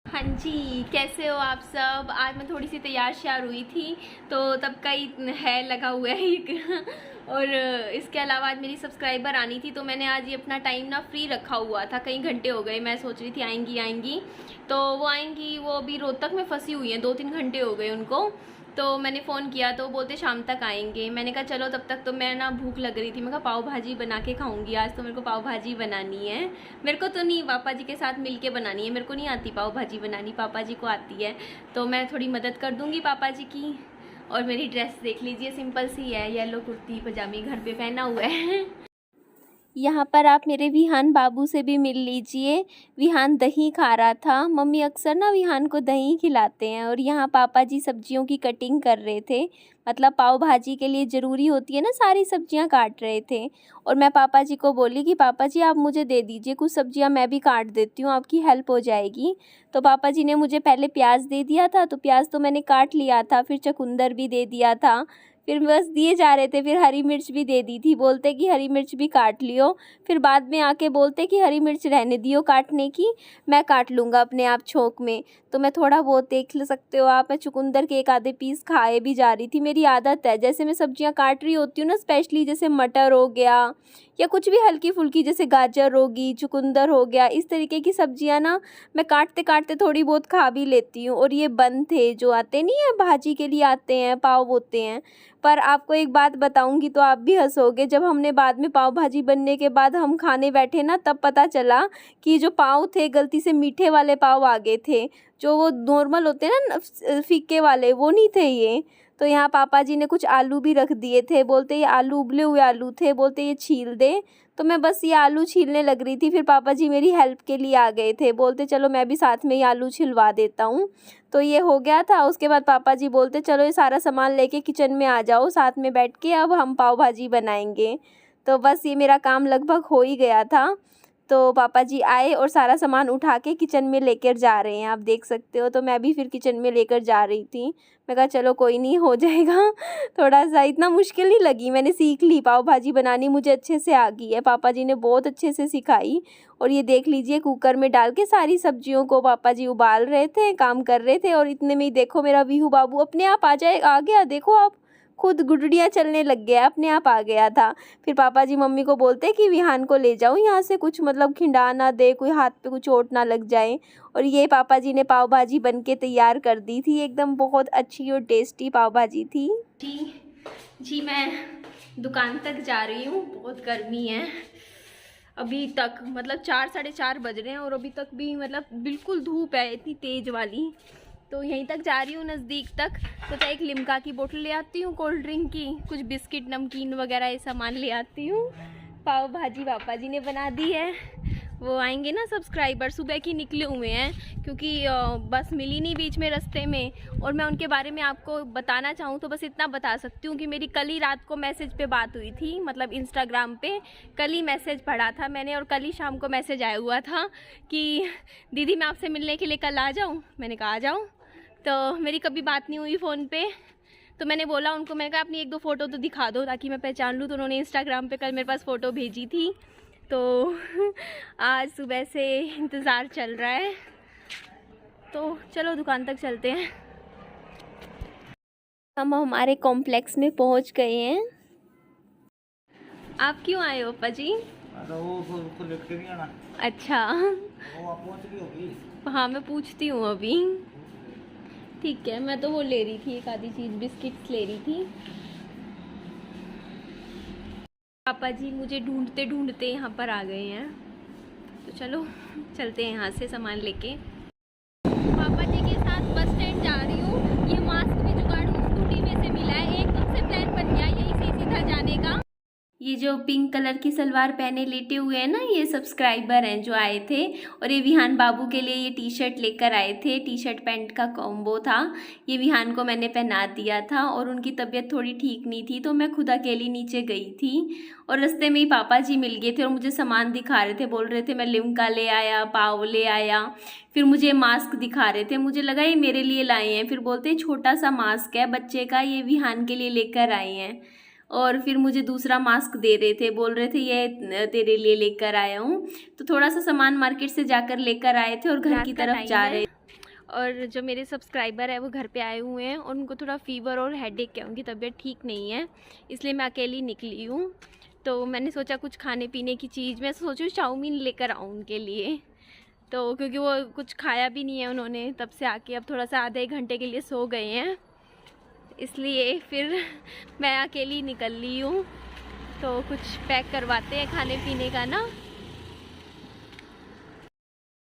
हाँ जी, कैसे हो आप सब। आज मैं थोड़ी सी तैयार श्यार हुई थी तो तब का ही है लगा हुआ है एक और इसके अलावा आज मेरी सब्सक्राइबर आनी थी तो मैंने आज ये अपना टाइम ना फ्री रखा हुआ था। कई घंटे हो गए, मैं सोच रही थी आएंगी आएंगी तो वो आएंगी। वो अभी रोहतक में फंसी हुई हैं, 2-3 घंटे हो गए उनको। तो मैंने फ़ोन किया तो बोलते शाम तक आएंगे। मैंने कहा चलो, तब तक तो मैं ना भूख लग रही थी। मैं कहा पाव भाजी बना के खाऊंगी आज, तो मेरे को पाव भाजी बनानी है। मेरे को तो नहीं, पापा जी के साथ मिल के बनानी है। मेरे को नहीं आती पाव भाजी बनानी, पापा जी को आती है। तो मैं थोड़ी मदद कर दूँगी पापा जी की। और मेरी ड्रेस देख लीजिए, सिंपल सी है, येलो कुर्ती पजामी घर पे पहना हुआ है। यहाँ पर आप मेरे विहान बाबू से भी मिल लीजिए। विहान दही खा रहा था। मम्मी अक्सर ना विहान को दही खिलाते हैं। और यहाँ पापा जी सब्जियों की कटिंग कर रहे थे। मतलब पाव भाजी के लिए ज़रूरी होती है ना, सारी सब्जियाँ काट रहे थे। और मैं पापा जी को बोली कि पापा जी आप मुझे दे दीजिए कुछ सब्जियाँ, मैं भी काट देती हूँ, आपकी हेल्प हो जाएगी। तो पापा जी ने मुझे पहले प्याज दे दिया था, तो प्याज तो मैंने काट लिया था। फिर चुकंदर भी दे दिया था। फिर बस दिए जा रहे थे। फिर हरी मिर्च भी दे दी थी, बोलते कि हरी मिर्च भी काट लियो। फिर बाद में आके बोलते कि हरी मिर्च रहने दियो काटने की, मैं काट लूँगा अपने आप छोंक में। तो मैं थोड़ा बहुत देख सकते हो आप, मैं चुकंदर के एक आधे पीस खाए भी जा रही थी। मेरी आदत है, जैसे मैं सब्जियां काट रही होती हूँ ना, स्पेशली जैसे मटर हो गया या कुछ भी हल्की फुल्की, जैसे गाजर होगी, चुकंदर हो गया, इस तरीके की सब्जियां ना मैं काटते काटते थोड़ी बहुत खा भी लेती हूँ। और ये बन थे जो आते नहीं है भाजी के लिए, आते हैं, पाव होते हैं। पर आपको एक बात बताऊंगी तो आप भी हंसोगे। जब हमने बाद में पाव भाजी बनने के बाद हम खाने बैठे ना, तब पता चला कि जो पाव थे गलती से मीठे वाले पाव आ गए थे। जो वो नॉर्मल होते हैं ना फीके वाले, वो नहीं थे ये। तो यहाँ पापा जी ने कुछ आलू भी रख दिए थे। बोलते ये आलू उबले हुए आलू थे, बोलते ये छील दे। तो मैं बस ये आलू छीलने लग रही थी। फिर पापा जी मेरी हेल्प के लिए आ गए थे। बोलते चलो मैं भी साथ में ये आलू छिलवा देता हूँ। तो ये हो गया था। उसके बाद पापा जी बोलते चलो ये सारा सामान लेके किचन में आ जाओ, साथ में बैठ के अब हम पाव भाजी बनाएंगे। तो बस ये मेरा काम लगभग हो ही गया था। तो पापा जी आए और सारा सामान उठा के किचन में लेकर जा रहे हैं, आप देख सकते हो। तो मैं भी फिर किचन में लेकर जा रही थी। मैं कहा चलो कोई नहीं, हो जाएगा। थोड़ा सा इतना मुश्किल नहीं लगी, मैंने सीख ली पाव भाजी बनानी, मुझे अच्छे से आ गई है। पापा जी ने बहुत अच्छे से सिखाई। और ये देख लीजिए, कुकर में डाल के सारी सब्जियों को पापा जी उबाल रहे थे, काम कर रहे थे। और इतने में ही देखो मेरा वीहू बाबू अपने आप आ गया। देखो आप, खुद गुडड़ियाँ चलने लग गया, अपने आप आ गया था। फिर पापा जी मम्मी को बोलते कि विहान को ले जाओ यहाँ से, कुछ मतलब खिंडा ना दे, कोई हाथ पे कुछ चोट ना लग जाए। और ये पापा जी ने पाव भाजी बन के तैयार कर दी थी, एकदम बहुत अच्छी और टेस्टी पाव भाजी थी। जी मैं दुकान तक जा रही हूँ, बहुत गर्मी है अभी तक। मतलब 4-4:30 बज रहे हैं और अभी तक भी मतलब बिल्कुल धूप है, इतनी तेज़ वाली। तो यहीं तक जा रही हूँ, नज़दीक तक। तो चाहे एक लिम्का की बोतल ले आती हूँ, कोल्ड ड्रिंक की, कुछ बिस्किट नमकीन वगैरह ये सामान ले आती हूँ। पाव भाजी पापा जी ने बना दी है। वो आएंगे ना सब्सक्राइबर, सुबह की निकले हुए हैं क्योंकि बस मिली नहीं बीच में रास्ते में। और मैं उनके बारे में आपको बताना चाहूँ तो बस इतना बता सकती हूँ कि मेरी कल ही रात को मैसेज पे बात हुई थी, मतलब इंस्टाग्राम पे। कल ही मैसेज पढ़ा था मैंने और कल ही शाम को मैसेज आया हुआ था कि दीदी मैं आपसे मिलने के लिए कल आ जाऊँ। मैंने कहा आ जाऊँ। तो मेरी कभी बात नहीं हुई फ़ोन पे। तो मैंने बोला उनको, मैंने कहा अपनी 1-2 फ़ोटो तो दिखा दो ताकि मैं पहचान लूँ। तो उन्होंने इंस्टाग्राम पे कल मेरे पास फ़ोटो भेजी थी। तो आज सुबह से इंतज़ार चल रहा है। तो चलो दुकान तक चलते हैं। हम हमारे कॉम्प्लेक्स में पहुंच गए हैं। आप क्यों आए हो अप्पा जी? वो लिख के नहीं आना। अच्छा, वो आप पहुंच गई होगी। हाँ मैं पूछती हूँ अभी। ठीक है, मैं तो वो ले रही थी, एक आधी चीज़ बिस्किट्स ले रही थी। पापा जी मुझे ढूंढते ढूंढते यहाँ पर आ गए हैं। तो चलो चलते हैं यहाँ से सामान लेके। पापा जी के साथ बस स्टैंड जा रही हूँ। ये मास्क भी जुगाड़ स्कूटी में से मिला है, एकदम से प्लान बन गया यहीं से सीधा जाने का। ये जो पिंक कलर की सलवार पहने लेटे हुए हैं ना, ये सब्सक्राइबर हैं जो आए थे। और ये विहान बाबू के लिए ये टी शर्ट लेकर आए थे, टी शर्ट पैंट का कॉम्बो था। ये विहान को मैंने पहना दिया था और उनकी तबीयत थोड़ी ठीक नहीं थी तो मैं खुद अकेली नीचे गई थी। और रास्ते में ही पापा जी मिल गए थे और मुझे सामान दिखा रहे थे, बोल रहे थे मैं लिम्का ले आया, पाव ले आया। फिर मुझे मास्क दिखा रहे थे, मुझे लगा ये मेरे लिए लाए हैं। फिर बोलते छोटा सा मास्क है बच्चे का, ये विहान के लिए लेकर आए हैं। और फिर मुझे दूसरा मास्क दे रहे थे, बोल रहे थे ये तेरे लिए लेकर आया हूँ। तो थोड़ा सा सामान मार्केट से जाकर लेकर आए थे और घर की तरफ जा रहे। और जो मेरे सब्सक्राइबर है वो घर पे आए हुए हैं और उनको थोड़ा फ़ीवर और हेडेक है, उनकी तबीयत ठीक नहीं है, इसलिए मैं अकेली निकली हूँ। तो मैंने सोचा कुछ खाने पीने की चीज़, मैं सोचूँ चाउमीन लेकर आऊँ उनके लिए, तो क्योंकि वो कुछ खाया भी नहीं है उन्होंने तब से आके, अब थोड़ा सा आधे एक घंटे के लिए सो गए हैं, इसलिए फिर मैं अकेली निकल ली हूँ। तो कुछ पैक करवाते हैं खाने पीने का ना।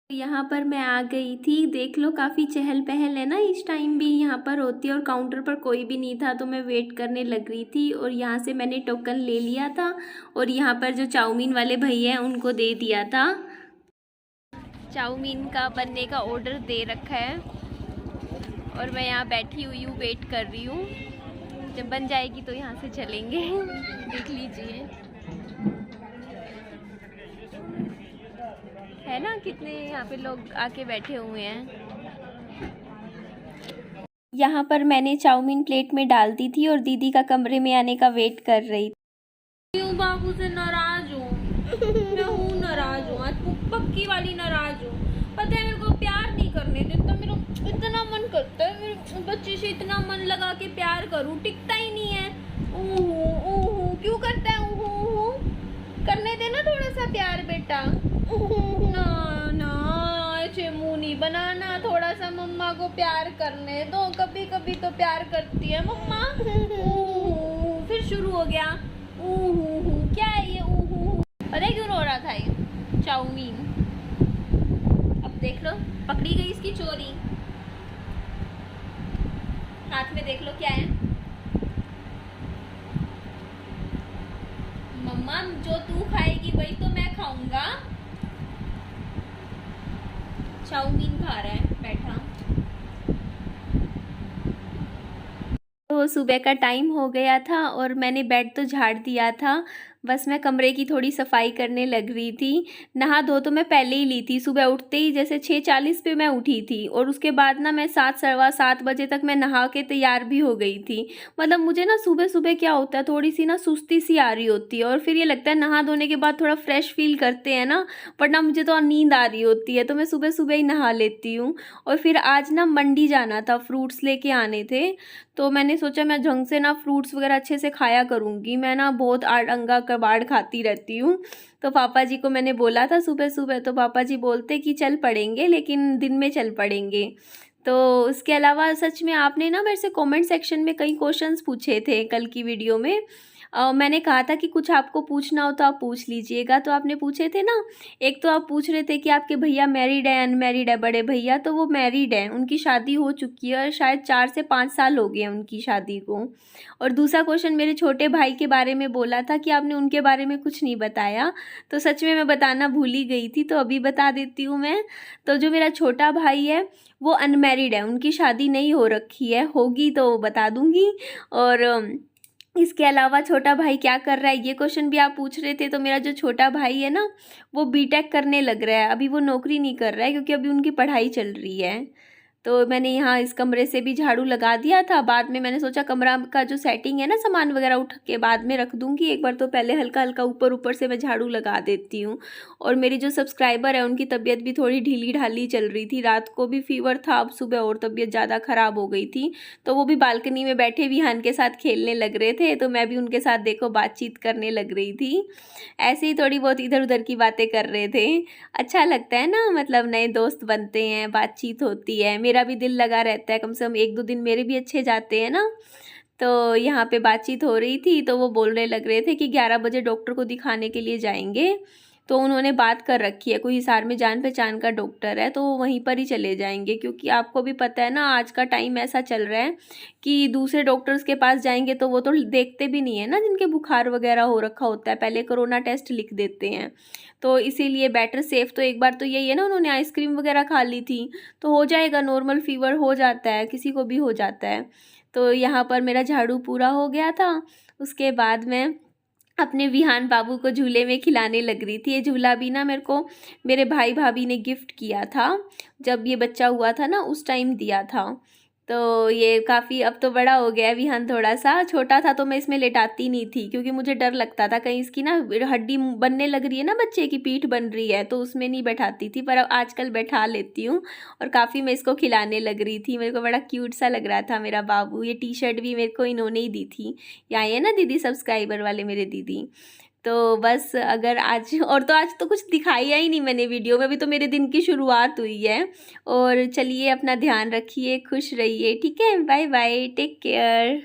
यहाँ पर मैं आ गई थी, देख लो काफ़ी चहल पहल है ना, इस टाइम भी यहाँ पर होती है, और काउंटर पर कोई भी नहीं था तो मैं वेट करने लग रही थी। और यहाँ से मैंने टोकन ले लिया था और यहाँ पर जो चाउमीन वाले भैया हैं उनको दे दिया था। चाउमीन का बनने का ऑर्डर दे रखा है और मैं यहाँ बैठी हुई हूँ, वेट कर रही हूँ, जब बन जाएगी तो यहाँ से चलेंगे। देख लीजिए है ना, कितने यहाँ पे लोग आके बैठे हुए हैं। यहाँ पर मैंने चाउमीन प्लेट में डाल दी थी और दीदी का कमरे में आने का वेट कर रही थी। क्यों बाबू से नाराज हूँ? मैं हूँ नाराज हूँ, आज पक्की वाली नाराज हूँ। पता है मेरे को प्यार नहीं करने देता, मेरा इतना मन करता है मेरे बच्चे से इतना मन लगा के प्यार करूँ, टिकता ही नहीं है। ऊहू क्यों करता है? ऊहू करने देना थोड़ा सा प्यार बेटा। ना ना ऐसे मुंह नहीं बनाना, थोड़ा सा मम्मा को प्यार करने दो, कभी कभी तो प्यार करती है मम्मा। फिर शुरू हो गया क्या है ये? पता है क्यों रो रहा था ये? चाउमीन। अब देख लो, पकड़ी गई इसकी चोरी। हाथ में देख लो क्या है। मम्मा जो तू खाएगी वही तो मैं खाऊंगा। चाउमीन खा रहा है बैठा। तो सुबह का टाइम हो गया था और मैंने बेड तो झाड़ दिया था, बस मैं कमरे की थोड़ी सफाई करने लग रही थी। नहा धो तो मैं पहले ही ली थी, सुबह उठते ही जैसे 6:40 पे मैं उठी थी और उसके बाद ना मैं 7 सवा 7 बजे तक मैं नहा के तैयार भी हो गई थी। मतलब मुझे ना सुबह सुबह क्या होता है, थोड़ी सी ना सुस्ती सी आ रही होती है और फिर ये लगता है नहा धोने के बाद थोड़ा फ्रेश फील करते हैं ना, वरना मुझे तो नींद आ रही होती है, तो मैं सुबह सुबह ही नहा लेती हूँ। और फिर आज ना मंडी जाना था, फ्रूट्स लेके आने थे, तो मैंने सोचा मैं ढंग से ना फ्रूट्स वगैरह अच्छे से खाया करूँगी। मैं ना बहुत आड़ंगा कबाड़ खाती रहती हूँ, तो पापा जी को मैंने बोला था सुबह सुबह, तो पापा जी बोलते कि चल पड़ेंगे लेकिन दिन में चल पड़ेंगे। तो उसके अलावा सच में आपने ना मेरे से कमेंट सेक्शन में कई क्वेश्चंस पूछे थे कल की वीडियो में। मैंने कहा था कि कुछ आपको पूछना हो तो आप पूछ लीजिएगा, तो आपने पूछे थे ना। एक तो आप पूछ रहे थे कि आपके भैया मैरिड है अनमैरिड है, बड़े भैया तो वो मैरिड हैं, उनकी शादी हो चुकी है और शायद 4 से 5 साल हो गए हैं उनकी शादी को। और दूसरा क्वेश्चन मेरे छोटे भाई के बारे में बोला था कि आपने उनके बारे में कुछ नहीं बताया, तो सच में मैं बताना भूल ही गई थी, तो अभी बता देती हूँ मैं। तो जो मेरा छोटा भाई है वो अनमैरिड है, उनकी शादी नहीं हो रखी है, होगी तो बता दूँगी। और इसके अलावा छोटा भाई क्या कर रहा है ये क्वेश्चन भी आप पूछ रहे थे, तो मेरा जो छोटा भाई है ना वो बीटेक करने लग रहा है, अभी वो नौकरी नहीं कर रहा है क्योंकि अभी उनकी पढ़ाई चल रही है। तो मैंने यहाँ इस कमरे से भी झाड़ू लगा दिया था, बाद में मैंने सोचा कमरा का जो सेटिंग है ना सामान वगैरह उठ के बाद में रख दूँगी, एक बार तो पहले हल्का हल्का ऊपर ऊपर से मैं झाड़ू लगा देती हूँ। और मेरी जो सब्सक्राइबर है उनकी तबीयत भी थोड़ी ढीली ढाली चल रही थी, रात को भी फीवर था, अब सुबह और तबीयत ज़्यादा ख़राब हो गई थी, तो वो भी बालकनी में बैठे विहान के साथ खेलने लग रहे थे, तो मैं भी उनके साथ देखो बातचीत करने लग रही थी। ऐसे ही थोड़ी बहुत इधर उधर की बातें कर रहे थे। अच्छा लगता है ना, मतलब नए दोस्त बनते हैं, बातचीत होती है, मेरा भी दिल लगा रहता है, कम से कम 1-2 दिन मेरे भी अच्छे जाते हैं ना। तो यहाँ पे बातचीत हो रही थी, तो वो बोलने लग रहे थे कि 11 बजे डॉक्टर को दिखाने के लिए जाएंगे, तो उन्होंने बात कर रखी है, कोई हिसार में जान पहचान का डॉक्टर है, तो वो वहीं पर ही चले जाएंगे, क्योंकि आपको भी पता है ना आज का टाइम ऐसा चल रहा है कि दूसरे डॉक्टर्स के पास जाएंगे तो वो तो देखते भी नहीं है ना, जिनके बुखार वगैरह हो रखा होता है, पहले कोरोना टेस्ट लिख देते हैं। तो इसीलिए बेटर सेफ तो एक बार तो यही है ना, उन्होंने आइसक्रीम वगैरह खा ली थी तो हो जाएगा, नॉर्मल फीवर हो जाता है, किसी को भी हो जाता है। तो यहाँ पर मेरा झाड़ू पूरा हो गया था, उसके बाद मैं अपने विहान बाबू को झूले में खिलाने लग रही थी। ये झूला भी ना मेरे को मेरे भाई भाभी ने गिफ्ट किया था, जब ये बच्चा हुआ था ना उस टाइम दिया था। तो ये काफ़ी अब तो बड़ा हो गया है विहान, थोड़ा सा छोटा था तो मैं इसमें लेटाती नहीं थी क्योंकि मुझे डर लगता था कहीं इसकी ना हड्डी बनने लग रही है ना, बच्चे की पीठ बन रही है, तो उसमें नहीं बैठाती थी। पर अब आजकल बैठा लेती हूँ और काफ़ी मैं इसको खिलाने लग रही थी। मेरे को बड़ा क्यूट सा लग रहा था मेरा बाबू। ये टी शर्ट भी मेरे को इन्होंने ही दी थी। ये आए हैं ना दीदी सब्सक्राइबर वाले मेरे दीदी। तो बस अगर आज और तो आज तो कुछ दिखाया ही नहीं मैंने वीडियो में, अभी तो मेरे दिन की शुरुआत हुई है। और चलिए अपना ध्यान रखिए, खुश रहिए, ठीक है, बाय बाय, टेक केयर।